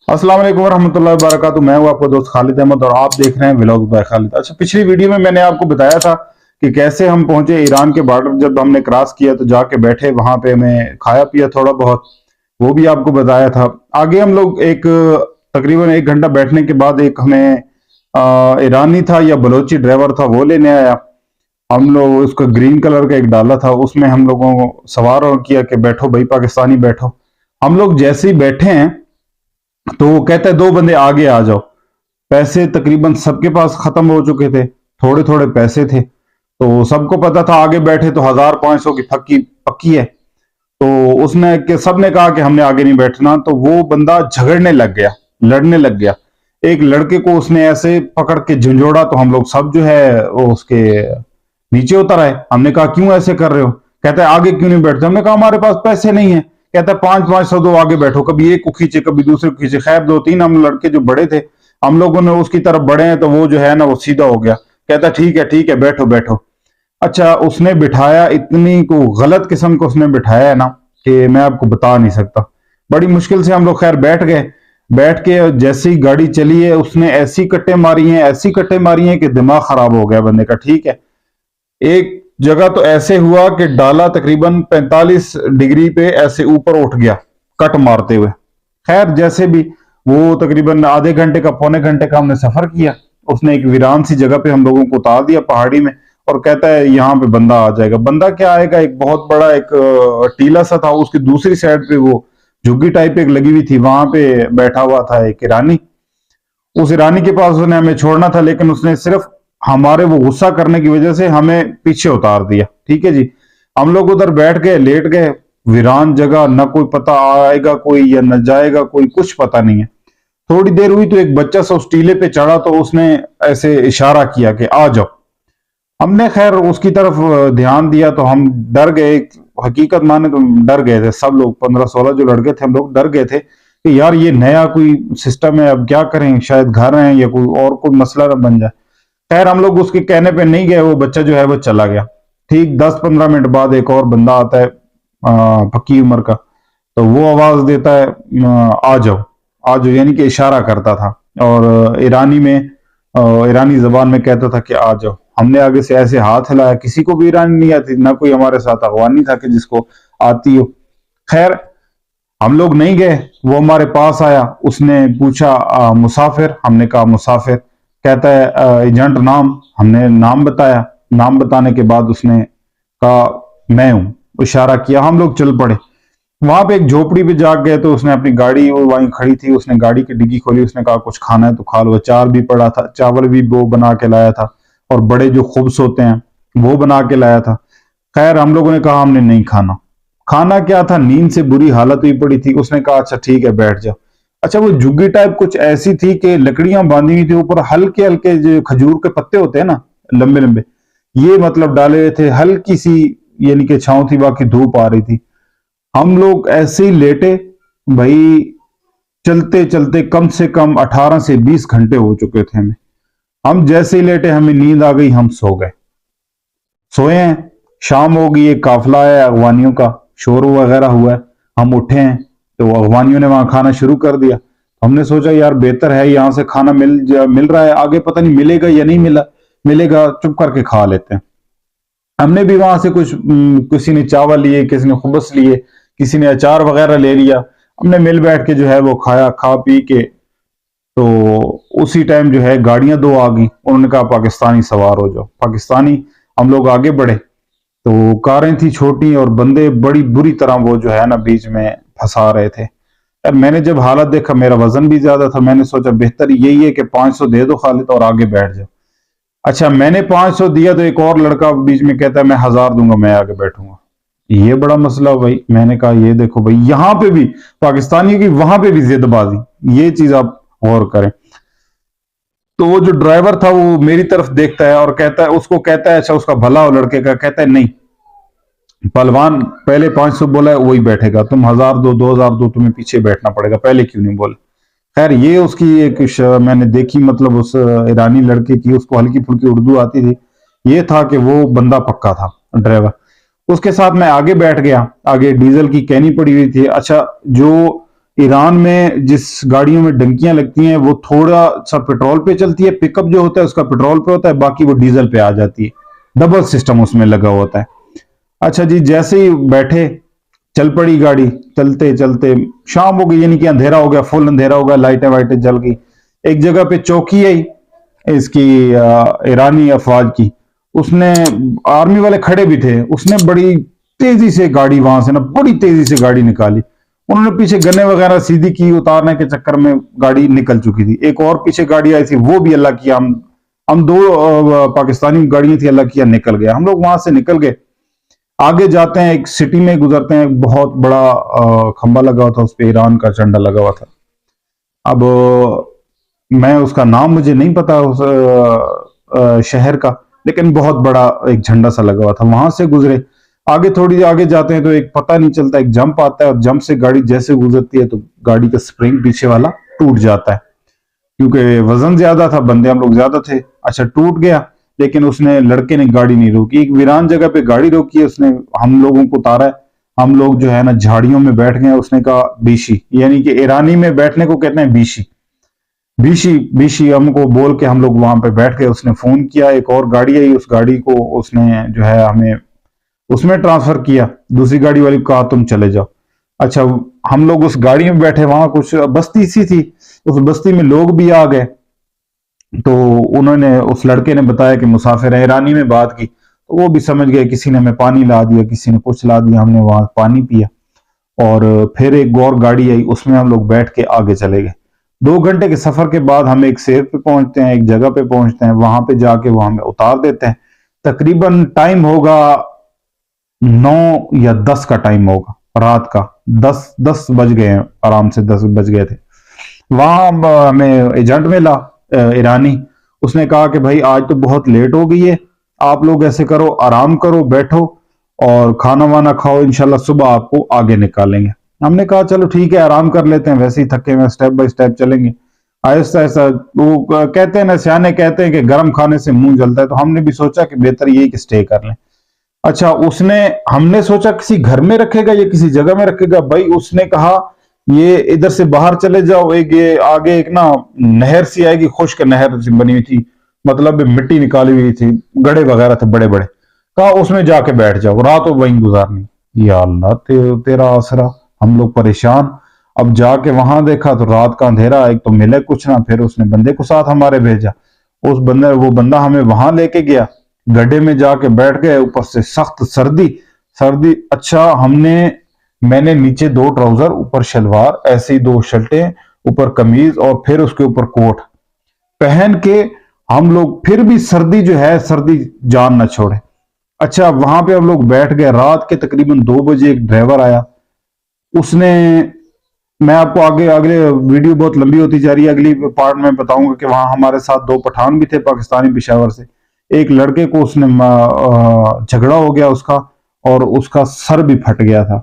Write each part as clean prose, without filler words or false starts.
अस्सलाम वालेकुम रहमतुल्लाहि व बरकातुहू। मैं हूं आपका दोस्त खालिद अहमद और आप देख रहे हैं व्लॉग बाय खालिद। अच्छा, पिछली वीडियो में मैंने आपको बताया था कि कैसे हम पहुंचे ईरान के बॉर्डर। जब हमने क्रॉस किया तो जाके बैठे, वहां पे हमें खाया पिया थोड़ा बहुत, वो भी आपको बताया था। आगे हम लोग एक तकरीबन 1 घंटा बैठने के बाद एक हमें ईरानी था या बलोची ड्राइवर था, वो लेने आया। हम लोग उसका ग्रीन कलर का एक डाला था, उसमें हम लोगों को सवार और किया कि बैठो भाई पाकिस्तानी बैठो। हम लोग जैसे ही बैठे हैं तो वो कहता है 2 बंदे आगे आ जाओ। पैसे तकरीबन सबके पास खत्म हो चुके थे, थोड़े थोड़े पैसे थे, तो सबको पता था आगे बैठे तो 1500 की फक्की पक्की है। तो उसने कि सबने कहा कि हमने आगे नहीं बैठना, तो वो बंदा झगड़ने लग गया, लड़ने लग गया। एक लड़के को उसने ऐसे पकड़ के झंझोड़ा तो हम लोग सब जो है वो उसके नीचे उतर आए। हमने कहा क्यों ऐसे कर रहे हो? कहता है आगे क्यों नहीं बैठते? हमने कहा हमारे पास पैसे नहीं है। कहता है 500-500 दो, आगे बैठो। कभी एक को खींचे, कभी दूसरे को खींचे। खैर 2-3 हम लड़के जो बड़े थे, हम लोगों ने उसकी तरफ बढ़े हैं तो वो जो है ना वो सीधा हो गया। कहता ठीक है बैठो बैठो। अच्छा, उसने बिठाया, इतनी को गलत किस्म को उसने बिठाया है ना कि मैं आपको बता नहीं सकता। बड़ी मुश्किल से हम लोग खैर बैठ गए। बैठ के जैसे ही गाड़ी चली है, उसने ऐसी कट्टे मारी हैं, ऐसी कट्टे मारी हैं कि दिमाग खराब हो गया बंदे का। ठीक है, एक जगह तो ऐसे हुआ कि डाला तकरीबन 45 डिग्री पे ऐसे ऊपर उठ गया कट मारते हुए। खैर जैसे भी, वो तकरीबन आधे घंटे का, पौने घंटे का हमने सफर किया। उसने एक वीरान सी जगह पे हम लोगों को उतार दिया पहाड़ी में, और कहता है यहाँ पे बंदा आ जाएगा। बंदा क्या आएगा, एक बहुत बड़ा एक टीला सा था, उसकी दूसरी साइड पे वो झुग्गी टाइप एक लगी हुई थी, वहां पे बैठा हुआ था एक ईरानी। उस ईरानी के पास उसने हमें छोड़ना था, लेकिन उसने सिर्फ हमारे वो गुस्सा करने की वजह से हमें पीछे उतार दिया। ठीक है जी, हम लोग उधर बैठ गए, लेट गए। वीरान जगह, न कोई पता आएगा कोई या न जाएगा कोई, कुछ पता नहीं है। थोड़ी देर हुई तो एक बच्चा सा उस टीले पे चढ़ा, तो उसने ऐसे इशारा किया कि आ जाओ। हमने खैर उसकी तरफ ध्यान दिया तो हम डर गए। हकीकत माने तो डर गए थे सब लोग, 15-16 जो लड़के थे हम लोग डर गए थे कि यार ये नया कोई सिस्टम है, अब क्या करें, शायद घर हैं या कोई और कोई मसला न बन जाए। खैर हम लोग उसके कहने पे नहीं गए, वो बच्चा जो है वो चला गया। ठीक 10-15 मिनट बाद एक और बंदा आता है पक्की उम्र का, तो वो आवाज देता है आ जाओ आ जाओ, यानी कि इशारा करता था। और ईरानी में, ईरानी जबान में कहता था कि आ जाओ। हमने आगे से ऐसे हाथ हिलाया, किसी को भी ईरानी नहीं आती, ना कोई हमारे साथ अफगानी था कि जिसको आती हो। खैर हम लोग नहीं गए, वो हमारे पास आया। उसने पूछा मुसाफिर? हमने कहा मुसाफिर। कहता है एजेंट नाम? हमने नाम बताया। नाम बताने के बाद उसने कहा मैं हूं, इशारा किया। हम लोग चल पड़े। वहां पे एक झोपड़ी पे जाग गए तो उसने अपनी गाड़ी, वो वहीं खड़ी थी, उसने गाड़ी की डिग्गी खोली। उसने कहा कुछ खाना है तो खा लो। अचार भी पड़ा था, चावल भी वो बना के लाया था, और बड़े जो खुब्स होते हैं वो बना के लाया था। खैर हम लोगों ने कहा हमने नहीं खाना। खाना क्या था, नींद से बुरी हालत हुई पड़ी थी। उसने कहा अच्छा ठीक है बैठ जाओ। अच्छा, वो झुग्गी टाइप कुछ ऐसी थी कि लकड़ियां बांधी हुई थी, ऊपर हल्के हल्के जो खजूर के पत्ते होते हैं ना, लंबे लंबे, ये मतलब डाले हुए थे। हल्की सी यानी कि छांव थी, बाकी धूप आ रही थी। हम लोग ऐसे ही लेटे भाई, चलते चलते कम से कम 18 से 20 घंटे हो चुके थे हमें। हम जैसे ही लेटे हमें नींद आ गई, हम सो गए। सोए हैं, शाम हो गई, एक काफिला है अगवानियों का, शोर वगैरह हुआ है। हम उठे हैं तो अगवानियों ने वहां खाना शुरू कर दिया। हमने सोचा यार बेहतर है, यहां से खाना मिल रहा है, आगे पता नहीं मिलेगा या नहीं मिलेगा, चुप करके खा लेते हैं। हमने भी वहां से कुछ किसी ने चावल लिए, किसी ने खुबस लिए, किसी ने अचार वगैरह ले लिया। हमने मिल बैठ के जो है वो खाया। खा पी के तो उसी टाइम जो है गाड़ियां 2 आ गई। उन्होंने कहा पाकिस्तानी सवार हो जाओ। पाकिस्तानी, हम लोग आगे बढ़े तो कारें थी छोटी, और बंदे बड़ी बुरी तरह वो जो है ना बीच में फंसा रहे थे। यार मैंने जब हालत देखा, मेरा वजन भी ज्यादा था, मैंने सोचा बेहतर यही है कि 500 दे दो खालिद और आगे बैठ जाओ। अच्छा, मैंने 500 दिया तो एक और लड़का बीच में कहता है मैं 1000 दूंगा, मैं आगे बैठूंगा। ये बड़ा मसला भाई। मैंने कहा ये देखो भाई, यहां पे भी पाकिस्तानियों की, वहां पे भी जिदबाजी, ये चीज आप गौर करें। तो वो जो ड्राइवर था वो मेरी तरफ देखता है और कहता है, उसको कहता है, अच्छा उसका भला हो लड़के का, कहता है नहीं, पहलवान पहले 500 बोला है वही बैठेगा, तुम 1000 दो, 2000 दो, तुम्हें पीछे बैठना पड़ेगा, पहले क्यों नहीं बोले। खैर ये उसकी एक मैंने देखी, मतलब उस ईरानी लड़के की, उसको हल्की फुल्की उर्दू आती थी। ये था कि वो बंदा पक्का था ड्राइवर। उसके साथ मैं आगे बैठ गया। आगे डीजल की कैनी पड़ी हुई थी। अच्छा, जो ईरान में जिस गाड़ियों में डंकियां लगती हैं वो थोड़ा सा पेट्रोल पे चलती है, पिकअप जो होता है उसका पेट्रोल पे होता है, बाकी वो डीजल पे आ जाती है। डबल सिस्टम उसमें लगा होता है। अच्छा जी, जैसे ही बैठे चल पड़ी गाड़ी, चलते चलते शाम हो गई, यानी कि अंधेरा हो गया, फुल अंधेरा हो गया, लाइटें वाइटें जल गई। एक जगह पे चौकी आई इसकी ईरानी अफवाज की, उसने, आर्मी वाले खड़े भी थे, उसने बड़ी तेजी से गाड़ी वहां से ना, बड़ी तेजी से गाड़ी निकाली। उन्होंने पीछे गन्ने वगैरह सीधी की, उतारने के चक्कर में गाड़ी निकल चुकी थी। एक और पीछे गाड़ी आई थी, वो भी अल्लाह किया, हम दो पाकिस्तानी गाड़ियां थी, अल्लाह किया निकल गया। हम लोग वहां से निकल गए, आगे जाते हैं, एक सिटी में गुजरते हैं, बहुत बड़ा खंबा लगा हुआ था, उस पे ईरान का झंडा लगा हुआ था। अब मैं उसका नाम मुझे नहीं पता उस शहर का, लेकिन बहुत बड़ा एक झंडा सा लगा हुआ था। वहां से गुजरे, आगे थोड़ी आगे जाते हैं तो एक पता नहीं चलता, एक जंप आता है, और जंप से गाड़ी जैसे गुजरती है तो गाड़ी का स्प्रिंग पीछे वाला टूट जाता है, क्योंकि वजन ज्यादा था, बंदे हम लोग ज्यादा थे। अच्छा, टूट गया, लेकिन उसने, लड़के ने गाड़ी नहीं रोकी, एक वीरान जगह पे गाड़ी रोकी है उसने, हम लोगों को उतारा है। हम लोग जो है ना झाड़ियों में बैठ गए। उसने कहा बीशी, यानी कि ईरानी में बैठने को कहते हैं बीशी, बीशी बीशी हमको बोल के हम लोग वहां पे बैठ गए। उसने फोन किया, एक और गाड़ी आई, उस गाड़ी को उसने जो है हमें उसमें ट्रांसफर किया, दूसरी गाड़ी वाली को कहा तुम चले जाओ। अच्छा, हम लोग उस गाड़ी में बैठे, वहां कुछ बस्ती सी थी, उस बस्ती में लोग भी आ गए, तो उन्होंने, उस लड़के ने बताया कि मुसाफिर है, ईरानी में बात की, तो वो भी समझ गए, किसी ने हमें पानी ला दिया, किसी ने कुछ ला दिया, हमने वहां पानी पिया। और फिर एक और गाड़ी आई, उसमें हम लोग बैठ के आगे चले गए। 2 घंटे के सफर के बाद हम एक सेफ पे पहुंचते हैं, एक जगह पे पहुंचते हैं, वहां पे जाके वो हमें उतार देते हैं। तकरीबन टाइम होगा 9 या 10 का टाइम होगा, रात का 10 बज गए हैं, आराम से 10 बज गए थे। वहां हमें एजेंट मिला ईरानी, उसने कहा कि भाई आज तो बहुत लेट हो गई है, आप लोग ऐसे करो, आराम करो, बैठो और खाना वाना खाओ, इंशाल्लाह सुबह आपको आगे निकालेंगे। हमने कहा चलो ठीक है, आराम कर लेते हैं, वैसे ही थके हुए, स्टेप बाय स्टेप चलेंगे, आहिस्ता आहिस्ता। वो कहते हैं ना, सियाने कहते हैं कि गर्म खाने से मुंह जलता है, तो हमने भी सोचा कि बेहतर यही कि स्टे कर लें। अच्छा, हमने सोचा किसी घर में रखेगा या किसी जगह में रखेगा, भाई उसने कहा ये इधर से बाहर चले जाओ, एक ये आगे एक ना नहर सी आएगी, खुश्क नहर सी बनी हुई थी, मतलब मिट्टी निकाली हुई थी, गड्ढे वगैरह थे बड़े बड़े, कहा उसमें जाके बैठ जाओ, रात वहीं गुजारनी। या अल्लाह, तेरा आसरा। हम लोग परेशान। अब जाके वहां देखा तो रात का अंधेरा, एक तो मिले कुछ ना, फिर उसने बंदे को साथ हमारे भेजा, वो बंदा हमें वहां लेके गया, गड्ढे में जाके बैठ गए, ऊपर से सख्त सर्दी सर्दी। अच्छा, मैंने नीचे 2 ट्राउजर, ऊपर शलवार, ऐसे ही 2 शर्टें, ऊपर कमीज, और फिर उसके ऊपर कोट पहन के हम लोग, फिर भी सर्दी जो है, सर्दी जान न छोड़े। अच्छा, वहां पे हम लोग बैठ गए, रात के तकरीबन 2 बजे एक ड्राइवर आया, उसने, मैं आपको आगे अगले वीडियो बहुत लंबी होती जा रही है, अगली पार्ट में बताऊंगा कि वहां हमारे साथ 2 पठान भी थे, पाकिस्तानी पेशावर से। एक लड़के को उसने झगड़ा हो गया उसका, और उसका सर भी फट गया था,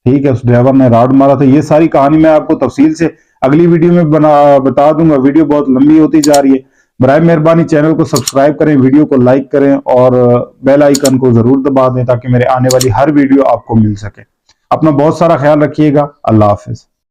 ठीक है, उस ड्राइवर ने राड मारा था। ये सारी कहानी मैं आपको तफसील से अगली वीडियो में बता दूंगा, वीडियो बहुत लंबी होती जा रही है। बराए मेहरबानी चैनल को सब्सक्राइब करें, वीडियो को लाइक करें, और बेल आइकन को जरूर दबा दें, ताकि मेरे आने वाली हर वीडियो आपको मिल सके। अपना बहुत सारा ख्याल रखिएगा। अल्लाह हाफिज।